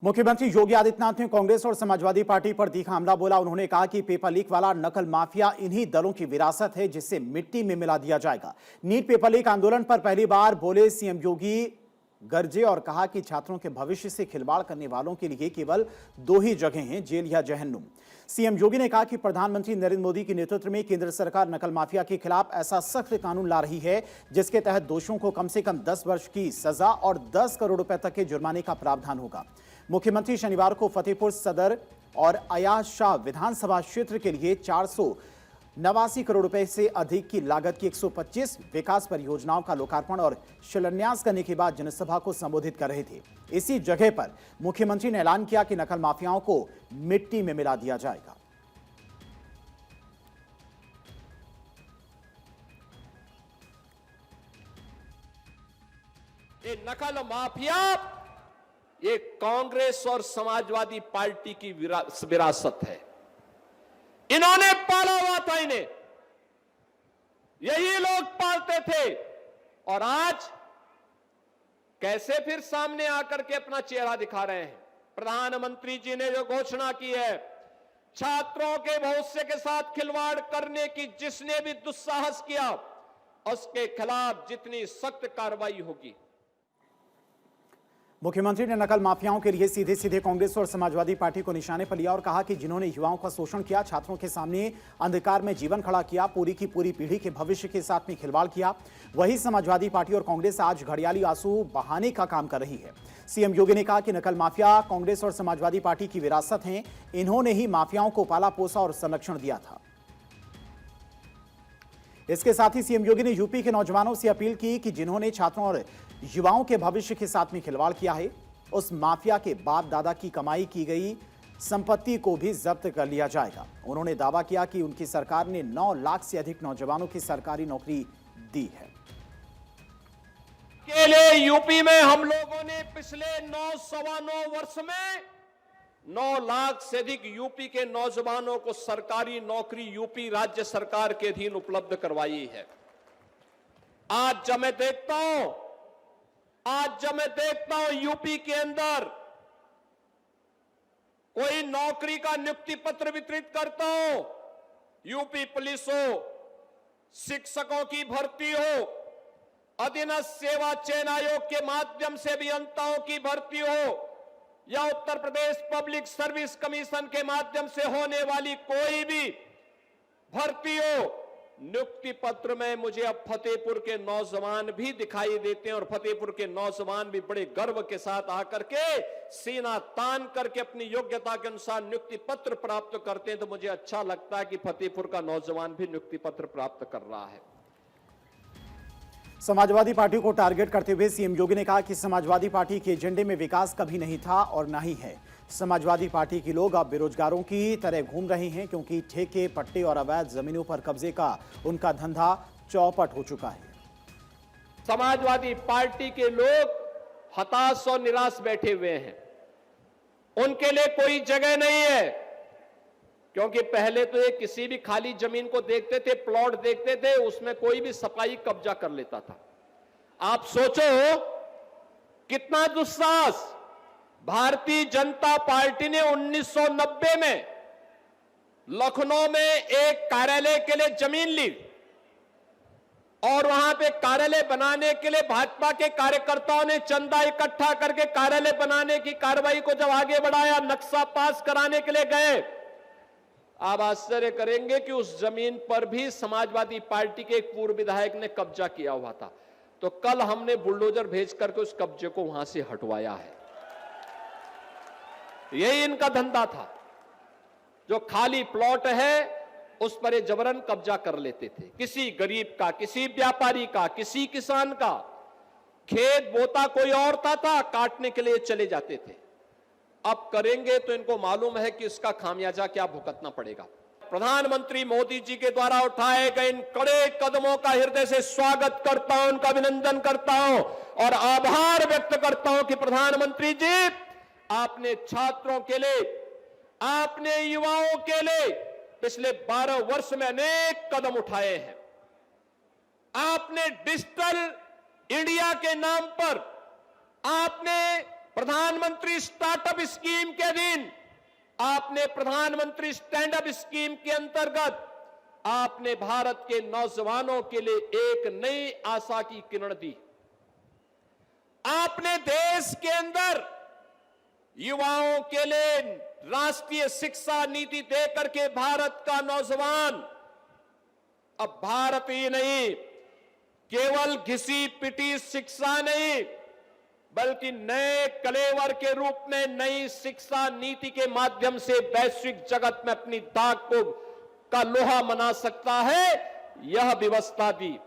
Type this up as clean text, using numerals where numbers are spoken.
मुख्यमंत्री योगी आदित्यनाथ ने कांग्रेस और समाजवादी पार्टी पर तीखा हमला बोला। उन्होंने कहा कि पेपर लीक वाला नकल माफिया इन्हीं दलों की विरासत है जिससे मिट्टी में मिला दिया जाएगा। नीट पेपर लीक आंदोलन पर पहली बार बोले सीएम योगी, गरजे और कहा कि छात्रों के भविष्य से खिलवाड़ करने वालों के लिए केवल दो ही जगह हैं, जेल या जहन्नुम। सीएम योगी ने कहा कि प्रधानमंत्री नरेंद्र मोदी के नेतृत्व में केंद्र सरकार नकल माफिया के खिलाफ ऐसा सख्त कानून ला रही है जिसके तहत दोषियों को कम से कम 10 वर्ष की सजा और 10 करोड़ रुपए तक के जुर्माने का प्रावधान होगा। मुख्यमंत्री शनिवार को फतेहपुर सदर और अयाज शाह विधानसभा क्षेत्र के लिए 489 करोड़ रुपए से अधिक की लागत की 125 विकास परियोजनाओं का लोकार्पण और शिलान्यास करने के बाद जनसभा को संबोधित कर रहे थे। इसी जगह पर मुख्यमंत्री ने ऐलान किया कि नकल माफियाओं को मिट्टी में मिला दिया जाएगा। ये नकल माफिया ये कांग्रेस और समाजवादी पार्टी की विरासत है। इन्होंने पाला हुआ था, इन्हें यही लोग पालते थे और आज कैसे फिर सामने आकर के अपना चेहरा दिखा रहे हैं। प्रधानमंत्री जी ने जो घोषणा की है, छात्रों के भविष्य के साथ खिलवाड़ करने की जिसने भी दुस्साहस किया उसके खिलाफ जितनी सख्त कार्रवाई होगी। मुख्यमंत्री ने नकल माफियाओं के लिए सीधे सीधे कांग्रेस और समाजवादी पार्टी को निशाने पर लिया और कहा कि जिन्होंने युवाओं का शोषण किया, छात्रों के सामने अंधकार में जीवन खड़ा किया, पूरी की पूरी पीढ़ी के भविष्य के साथ में खिलवाड़ किया, वही समाजवादी पार्टी और कांग्रेस आज घड़ियाली आंसू बहाने का काम कर रही है। सीएम योगी ने कहा कि नकल माफिया कांग्रेस और समाजवादी पार्टी की विरासत हैं, इन्होंने ही माफियाओं को पाला पोसा और संरक्षण दिया था। इसके साथ ही सीएम योगी ने यूपी के नौजवानों से अपील की कि जिन्होंने छात्रों और युवाओं के भविष्य के साथ में खिलवाड़ किया है, उस माफिया के बाप दादा की कमाई की गई संपत्ति को भी जब्त कर लिया जाएगा। उन्होंने दावा किया कि उनकी सरकार ने 9 लाख से अधिक नौजवानों की सरकारी नौकरी दी है। अकेले यूपी में हम लोगों ने पिछले 9-9.25 वर्ष में 9 लाख से अधिक यूपी के नौजवानों को सरकारी नौकरी यूपी राज्य सरकार के अधीन उपलब्ध करवाई है। आज जब मैं देखता हूं यूपी के अंदर कोई नौकरी का नियुक्ति पत्र वितरित करता हूं, यूपी पुलिस हो, शिक्षकों की भर्ती हो, अधीनस्थ सेवा चयन आयोग के माध्यम से अभियंताओं की भर्ती हो या Uttar Pradesh public service commission के माध्यम से होने वाली कोई भी भर्ती हो, नियुक्ति पत्र में मुझे अब फतेहपुर के नौजवान भी दिखाई देते हैं और फतेहपुर के नौजवान भी बड़े गर्व के साथ आकर के सीना तान करके अपनी योग्यता के अनुसार नियुक्ति पत्र प्राप्त करते हैं। तो मुझे अच्छा लगता है कि फतेहपुर का नौजवान भी नियुक्ति पत्र प्राप्त कर रहा है। समाजवादी पार्टी को टारगेट करते हुए सीएम योगी ने कहा कि समाजवादी पार्टी के एजेंडे में विकास कभी नहीं था और न ही है। समाजवादी पार्टी के लोग अब बेरोजगारों की तरह घूम रहे हैं क्योंकि ठेके, पट्टे और अवैध जमीनों पर कब्जे का उनका धंधा चौपट हो चुका है। समाजवादी पार्टी के लोग हताश और निराश बैठे हुए हैं। उनके लिए कोई जगह नहीं है, क्योंकि पहले तो ये किसी भी खाली जमीन को देखते थे, प्लॉट देखते थे, उसमें कोई भी सफाई कब्जा कर लेता था। आप सोचो कितना दुस्साहस। भारतीय जनता पार्टी ने 1990 में लखनऊ में एक कार्यालय के लिए जमीन ली और वहां पे कार्यालय बनाने के लिए भाजपा के कार्यकर्ताओं ने चंदा इकट्ठा करके कार्यालय बनाने की कार्रवाई को जब आगे बढ़ाया, नक्शा पास कराने के लिए गए, आप आश्चर्य करेंगे कि उस जमीन पर भी समाजवादी पार्टी के एक पूर्व विधायक ने कब्जा किया हुआ था। तो कल हमने बुलडोजर भेज करके उस कब्जे को वहां से हटवाया है। यही इनका धंधा था। जो खाली प्लॉट है उस पर ये जबरन कब्जा कर लेते थे। किसी गरीब का, किसी व्यापारी का, किसी किसान का खेत बोता कोई और था, काटने के लिए चले जाते थे। अब करेंगे तो इनको मालूम है कि इसका खामियाजा क्या भुगतना पड़ेगा। प्रधानमंत्री मोदी जी के द्वारा उठाए गए इन कड़े कदमों का हृदय से स्वागत करता हूं, उनका अभिनंदन करता हूं और आभार व्यक्त करता हूं कि प्रधानमंत्री जी, आपने छात्रों के लिए, आपने युवाओं के लिए पिछले 12 वर्ष में अनेक कदम उठाए हैं। आपने डिजिटल इंडिया के नाम पर आपने प्रधानमंत्री स्टार्टअप स्कीम के दिन, आपने प्रधानमंत्री स्टैंड अप स्कीम के अंतर्गत आपने भारत के नौजवानों के लिए एक नई आशा की किरण दी। आपने देश के अंदर युवाओं के लिए राष्ट्रीय शिक्षा नीति देकर के भारत का नौजवान अब भारत ही नहीं, केवल घिसी पिटी शिक्षा नहीं, बल्कि नए कलेवर के रूप में नई शिक्षा नीति के माध्यम से वैश्विक जगत में अपनी दाग को का लोहा मना सकता है, यह व्यवस्था दी।